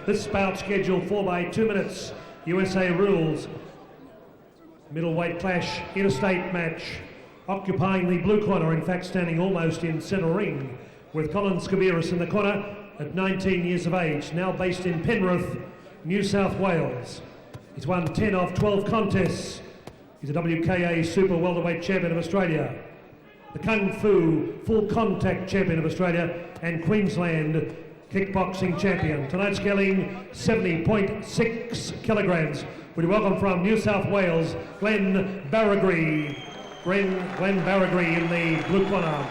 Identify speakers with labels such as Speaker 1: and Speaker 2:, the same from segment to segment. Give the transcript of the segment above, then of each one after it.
Speaker 1: This bout scheduled 4 by 2 minutes. USA rules. Middleweight clash, interstate match. Occupying the blue corner, in fact standing almost in centre ring, with Colin Scaveris in the corner at 19 years of age, now based in Penrith, New South Wales. He's won 10 of 12 contests. He's a WKA Super Welterweight Champion of Australia, the Kung Fu Full Contact Champion of Australia, and Queensland Kickboxing Champion. Tonight scaling 70.6 kilograms. We welcome from New South Wales, Glen Baragry. Glen Baragry in the blue corner.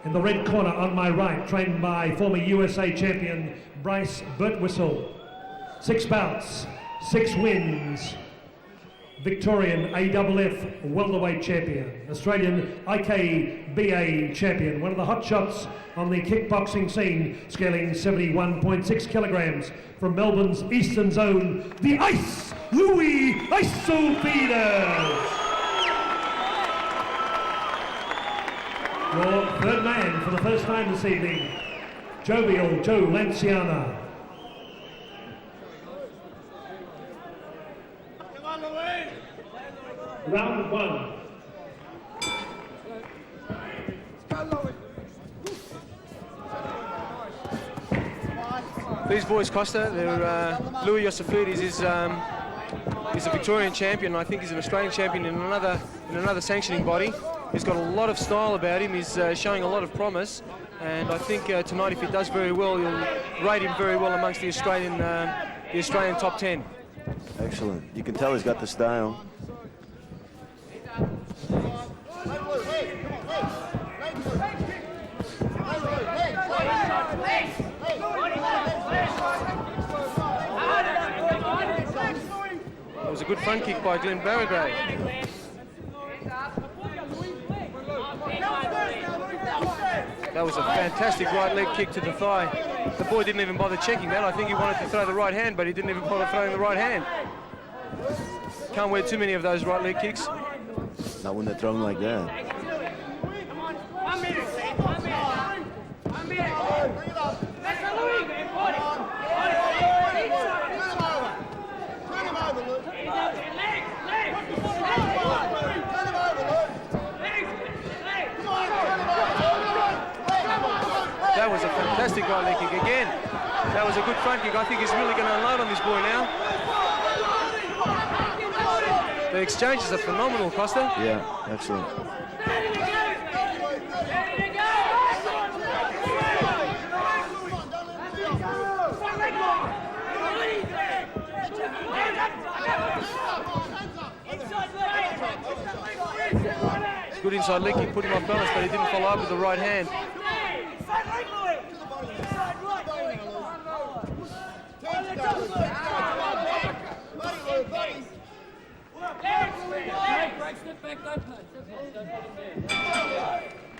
Speaker 1: In the red corner on my right, trained by former USA champion Bryce Birtwistle. 6 bouts, 6 wins. Victorian AFF welterweight champion, Australian IKBA champion, one of the hot shots on the kickboxing scene, scaling 71.6 kilograms from Melbourne's Eastern Zone, the Ice, Louie Losifidis. Your third man for the first time this evening, Jovial Joe Lanciana. Round 1.
Speaker 2: These boys, Costa, Louie Losifidis is a Victorian champion. I think he's an Australian champion in another sanctioning body. He's got a lot of style about him. He's showing a lot of promise, and I think tonight, if he does very well, you'll rate him very well amongst the Australian top 10.
Speaker 3: Excellent. You can tell he's got the style.
Speaker 2: That was a good front kick by Glen Baragry. That was a fantastic right leg kick to the thigh. The boy didn't even bother checking that. I think he wanted to throw the right hand, but he didn't even bother throwing the right hand. Can't wear too many of those right leg kicks.
Speaker 3: Not when they're thrown like that.
Speaker 2: That was a fantastic right leg kick again. That was a good front kick. I think he's really going to unload on this boy now. The exchanges are phenomenal, Costa.
Speaker 3: Yeah, excellent.
Speaker 2: Good inside leg kick, put him off balance, but he didn't follow up with the right hand.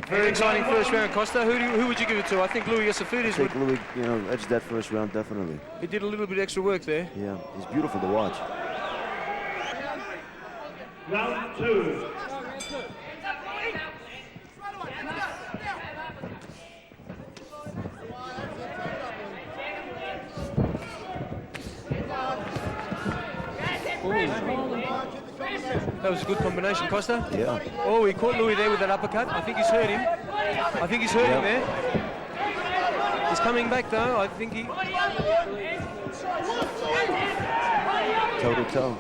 Speaker 2: Very exciting first round, Costa. Who would you give it to? I think Louie Losifidis would.
Speaker 3: Louie, edged that first round, definitely.
Speaker 2: He did a little bit extra work there.
Speaker 3: Yeah, he's beautiful to watch.
Speaker 1: Round 2.
Speaker 2: That was a good combination, Costa.
Speaker 3: Yeah.
Speaker 2: Oh, he caught Louie there with that uppercut. I think he's hurt him. Him there. He's coming back though. I think he...
Speaker 3: Toe to toe.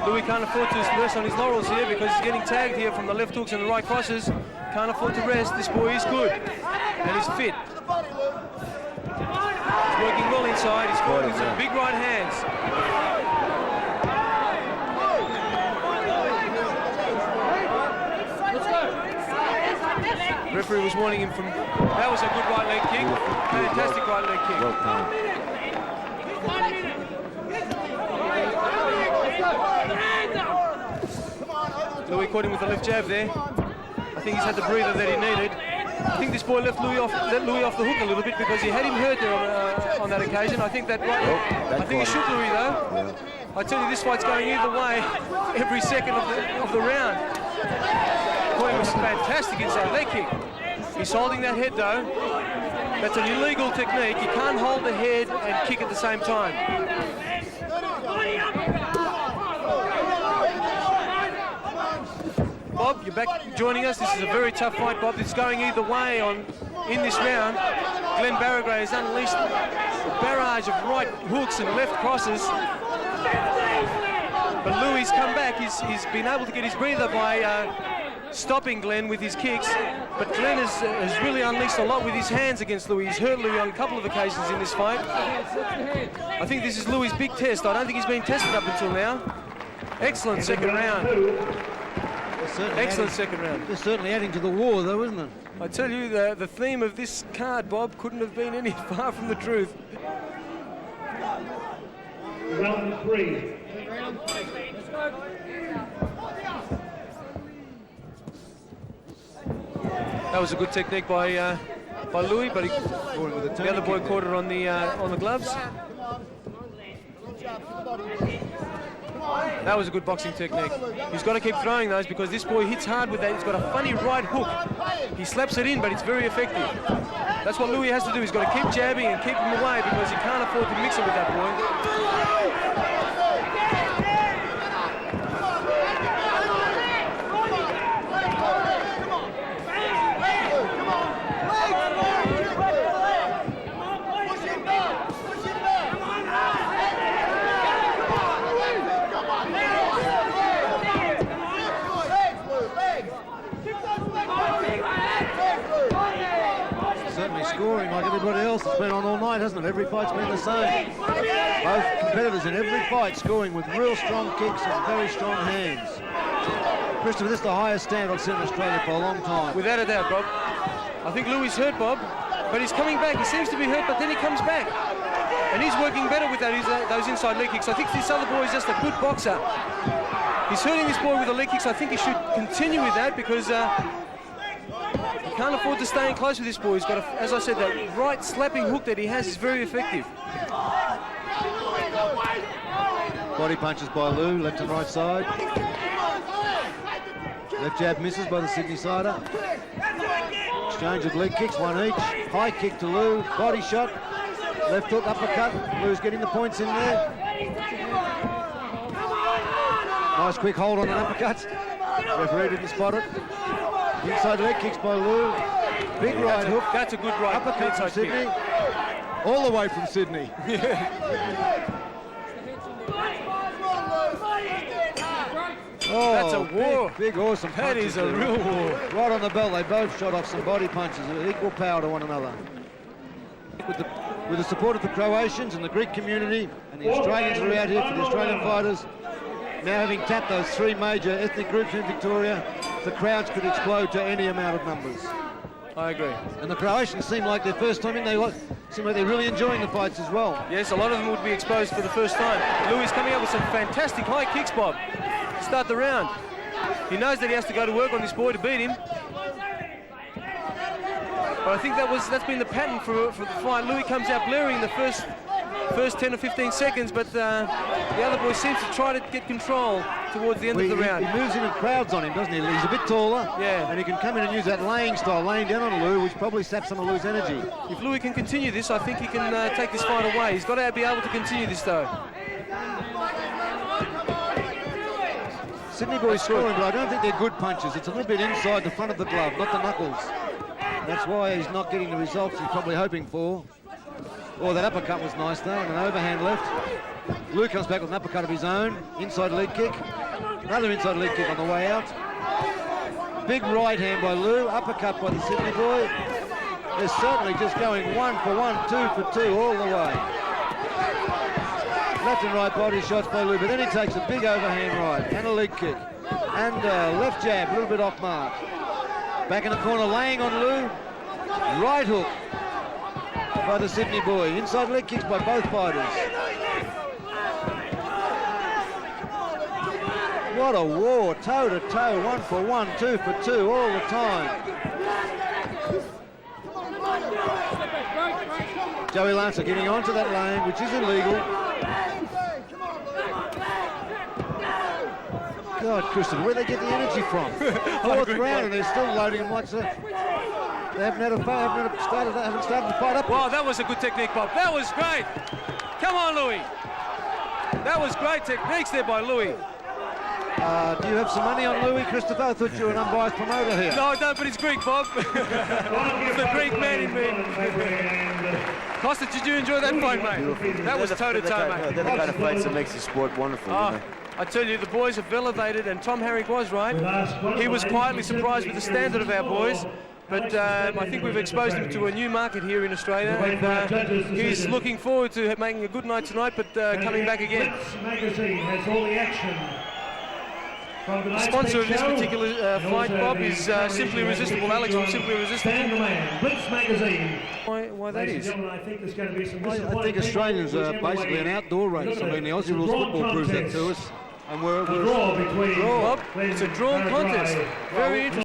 Speaker 2: Louie can't afford to rest on his laurels here because he's getting tagged here from the left hooks and the right crosses. Can't afford to rest. This boy is good and he's fit. He's working well inside. He's got some big right hands. Referee was warning him from... That was a good right leg kick. Fantastic right leg kick.
Speaker 3: Well timed.
Speaker 2: Louie caught him with the left jab there. I think he's had the breather that he needed. I think this boy let Louie off the hook a little bit because he had him hurt there on that occasion. I think that I think he shook Louie though.
Speaker 3: Yeah.
Speaker 2: I tell you, this fight's going either way every second of the round. fantastic inside leg kick. He's holding that head though. That's an illegal technique. You can't hold the head and kick at the same time. Bob, you're back joining us. This is a very tough fight, Bob. It's going either way in this round. Glen Baragry has unleashed a barrage of right hooks and left crosses. But Louie's come back. He's been able to get his breather by stopping Glen with his kicks. But Glen has really unleashed a lot with his hands against Louie. He's hurt Louie on a couple of occasions in this fight. I think this is Louie's big test. I don't think he's been tested up until now. Excellent second round. Excellent second round.
Speaker 4: They're certainly adding to the war, though, isn't it?
Speaker 2: I tell you, the theme of this card, Bob, couldn't have been any far from the truth.
Speaker 1: Round 3.
Speaker 2: That was a good technique by Louie, but the other boy caught it on the gloves. That was a good boxing technique. He's got to keep throwing those because this boy hits hard with that. He's got a funny right hook. He slaps it in, but it's very effective. That's what Louie has to do. He's got to keep jabbing and keep him away because he can't afford to mix it with that boy.
Speaker 4: Certainly scoring like everybody else. It's been on all night, hasn't it? Every fight's been the same. Both competitors in every fight scoring with real strong kicks and very strong hands. Christopher, this is the highest standard I've seen in Australia for a long time.
Speaker 2: Without a doubt, Bob. I think Louie's hurt, Bob, but he's coming back. He seems to be hurt, but then he comes back. And he's working better with those inside leg kicks. I think this other boy is just a good boxer. He's hurting this boy with the leg kicks. I think he should continue with that because he can't afford to stay in close with this boy. He's got, as I said, that right slapping hook that he has is very effective.
Speaker 4: Body punches by Lou, left and right side. Left jab misses by the Sydney sider. Exchange of leg kicks, one each. High kick to Lou, body shot. Left hook, uppercut. Lou's getting the points in there. Nice quick hold on an uppercut. Referee didn't spot it. Inside leg kicks by Lou. Big right hook.
Speaker 2: That's a good right
Speaker 4: uppercut from Sydney. All the way from Sydney. Oh,
Speaker 2: that's a war.
Speaker 4: Big awesome
Speaker 2: That is a real war.
Speaker 4: Right on the bell, they both shot off some body punches with equal power to one another. With the support of the Croatians and the Greek community and the Australians that are out here for the Australian fighters, now having tapped those three major ethnic groups in Victoria, the crowds could explode to any amount of numbers.
Speaker 2: I agree.
Speaker 4: And the Croatians seem like their first time in, seem like they're really enjoying the fights as well.
Speaker 2: Yes, a lot of them would be exposed for the first time. Louie's coming up with some fantastic high kicks, Bob. Start the round. He knows that he has to go to work on this boy to beat him. But I think that's been the pattern for the fight. Louie comes out blaring the first 10 or 15 seconds, but the other boy seems to try to get control towards the end of the round.
Speaker 4: He moves in with crowds on him, doesn't he? He's a bit taller,
Speaker 2: yeah,
Speaker 4: and he can come in and use that laying style, laying down on Lou, which probably saps some of Lou's energy.
Speaker 2: If Louie can continue this, I think he can take this fight away. He's got to be able to continue this, though.
Speaker 4: Sydney boys scoring, but I don't think they're good punches. It's a little bit inside the front of the glove, not the knuckles. That's why he's not getting the results he's probably hoping for. Oh, that uppercut was nice though, and an overhand left. Lou comes back with an uppercut of his own, inside leg kick. Another inside leg kick on the way out. Big right hand by Lou, uppercut by the Sydney boy. They're certainly just going 1 for 1, 2 for 2 all the way. Left and right body shots by Lou, but then he takes a big overhand right and a leg kick. And left jab, a little bit off mark. Back in the corner, laying on Lou. Right hook by the Sydney boy. Inside leg kicks by both fighters. What a war, toe to toe, 1 for 1, 2 for 2 all the time. Joey Lancer getting onto that lane, which is illegal. God, Christopher, where they get the energy from? Fourth round and they're still loading them like so. They haven't started the fight up.
Speaker 2: Wow, that was a good technique, Bob. That was great. Come on, Louie. That was great techniques there by Louie.
Speaker 4: Do you have some money on Louie, Christopher? I thought you were an unbiased promoter here.
Speaker 2: No, I don't, but he's Greek, Bob. It's the Greek man in me. Costa, did you enjoy that fight, mate? That was toe-to-toe, mate.
Speaker 3: They're the kind of fights that makes the sport wonderful.
Speaker 2: Oh,
Speaker 3: You know?
Speaker 2: I tell you, the boys have elevated, and Tom Herrick was right. He was quietly surprised with the standard of our boys, but I think we've exposed him to a new market here in Australia, and he's looking forward to making a good night tonight, but coming back again.
Speaker 1: Magazine has all the action.
Speaker 2: The sponsor of this particular fight, Bob, is Simply Irresistible. Alex from Simply Irresistible.
Speaker 1: Stand the man, Blitz Magazine.
Speaker 2: Why that is?
Speaker 1: I think there's going to be some
Speaker 4: I think Australians are basically an outdoor race. I mean, the Aussie rules football proves that to us. And we're
Speaker 1: draw between
Speaker 2: Bob, it's a drawn contest. Very interesting.